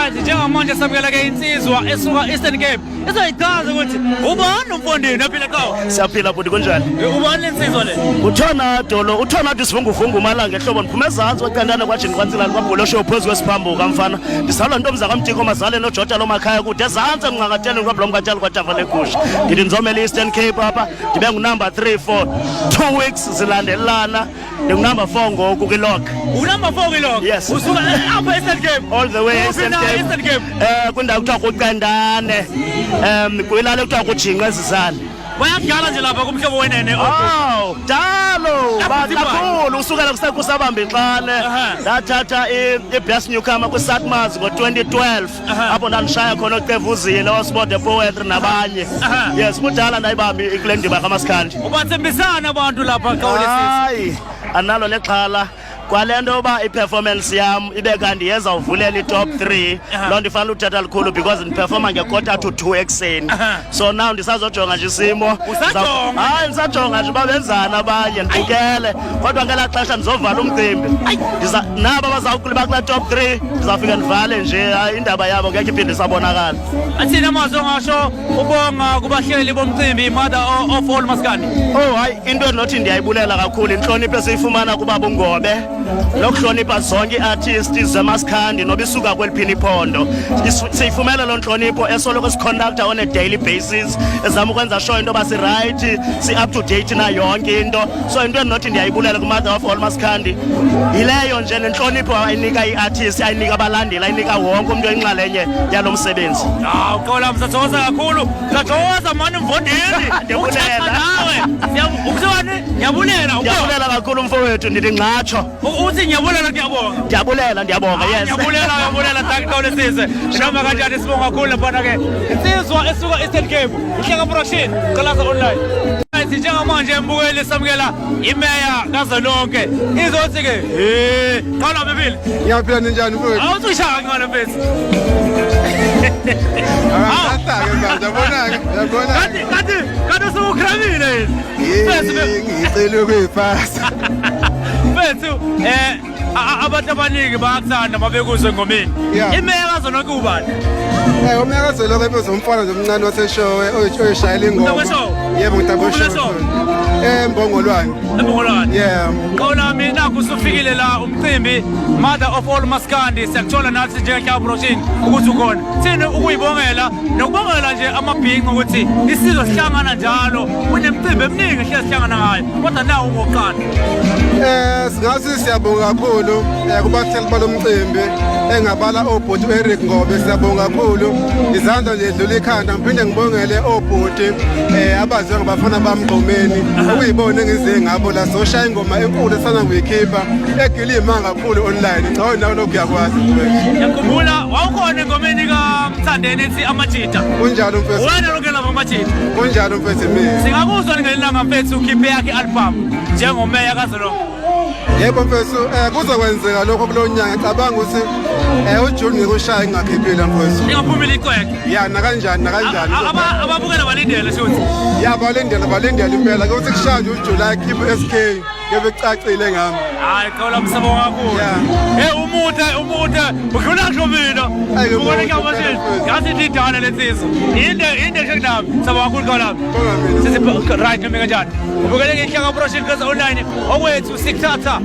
Right, njengamanje samukela ke insizwa esuka Eastern Cape. Ezoyichaza ukuthi ubani umfondini aphila kawo. Siyaphila futhi kunjani? Ubani lensizwa le? Uthonado sivunguvungu umalanga ehlobo ngiphuma ezantsi kwacandana kwajini kwansilani kwabholo show phezu kwesiphambuka mfana. Ndizalwa ntombi zakamtiko mazale noJoja lomakhaya kude ezantsi emnqangatheni kwabhlom katshali kwathafa legusha. Ndithi ndizomela Eastern Cape apha ndibe ngunumber 3 for 2 weeks zilandelelana. Ndingunumber 4 ngoku kwilock. Unumber 4 kwilock? Yes. Usuka apha Eastern Cape? All the way Eastern Cape. Kwindawo kuthiwa kucandane. Kwilale kuthiwa kujinqa ezizana. Bayadala nje lapha kumhlobo wenene. Oh, dalo kakhulu usukela kusabamba ixane ndathatha iBest Newcomer kwiSatmars ngo2012 apho ndandishaya khona uCevuzile oSport the Poetry nabanye. Yes, kudala ndayibamba ikule ndima kaMaskandi. Ubathembisana abantu lapha kawulesisi? Hayi, analo lexhala kwalento yoba iperformance yam ibe kanti yeza uvulela iTop 3 loo nto ifanele uthetha likhulu because ndiperforma nge1:45 ekseni. So now ndisazojonga nje isimo. Hayi ndisajonga nje uba benzani abanye ndibukele kodwa ngelaa xesha ndizovala umcimbi nabo bazawukuliba kulaa Top 3 ndizawufika ndivale nje indaba yabo ngekho iphinde isabonakala. Athini amazwi ongasho ubonga kubahleli bomcimbi Mother of All Maskandi? Oh hayi into endinothi ndiyayibulela kakhulu intlonipho esiyifumana kubaba uNgobe nokuhlonipha zonke ii-artists zemaskandi noba isuka kweliphini iphondo. Siyifumela loo ntlonipho esoloko siconducta on a daily basis ezama ukwenza sure into yoba si-right si-up to date na yonke into. So into endinothi ndiyayibulela kuMother of All Maskandi yileyo nje nentlonipho ayinika ii-artists ayinika abalandeli ayinika wonke umntu oyinxalenye yalo msebenzi. Hawu Xolani siyathokoza kakhulu. Siyathokoza mani Mvondeni. Ndiyabulela nawe. Ukuthini? Ndiyabulela kakhulu mfowethu ndithi ngxatsho. Uthi ngiyabulela ndiyabonga. Ndiyabonga yes. Ngiyabulela Xolani. Noma kanjani sibonga kakhulu lapha ke. Insizwa esuka Eastern Cape, Ihleka Production, Xalaza Online. Njengamanje embukeli samukela imeya kazolonke. Izothi ke, qala bebili. Ngiyaphila ninjani mfowethu? Awuthishaka ngale mfethu. Kanti usukramile yini? Ngicela ukuyifasa. Mfethu, abantu abaningi bayakuthanda mabekuzwe engomeni. Imeya kazolonke ubani? Umeya kazolonke bezomfana zomncane waseshowe oyishayela ingoma. Yebo ngitamboshowe. Embongolwane. Yeah. Xolani nakho usufikile la umcimbi Mother of All Maskandi siyakuthola nathi njengeHleka Production ukuthi ukhona. Thini ukuyibongela nokubongela nje amabhinqa ukuthi isizwe sihlangana njalo kunemicimbi eminingi sihlangana ngayo kodwa nawo ungoqala. Singathi siyabonga kakhulu kubatheli balomcimbi engabala obhuti uEric Ngobe siyabonga kakhulu. Izandla nje edlula ikhanda ngiphinde ngibongele obhuti abaziwa ngabafana bamgqomeni ukuyibona engize ngabo la soshaya ingoma enkulu esana kuyikhipha egilima kakhulu online. Cha nawe lokhu yakwazi mfethu. Ngiyakhumbula wawukhona engomeni kaMthandeni ethi amajita. Kunjalo mfethu. Wena lonke lapha amajita. Kunjalo mfethu mina. Singakuzwa ngelanga mfethu ukhiphe yakhe album njengomeya kazolonke. Yebo mfethu kuzokwenzeka lokho kulo nyanga cabanga ukuthi uJune ngikushaya ngingakhiphila mfethu. Ningaphumile iqweke. Ya nakanjani. Ababukela balindele shothi. Ya balindele impela ukuthi kushaya nje uJuly khiphe SK ngebe cacile ngami. Hayi Xolani sibonga kakhulu. Umuthe udlula ngisho mina. Ubona ngamashini. Ngathi ndidala lensizwa. Inde njenami sabonga kakhulu Xolani. Sithi right noma kanjani. Ubukele ngeHleka Production Online okwethu sikuthatha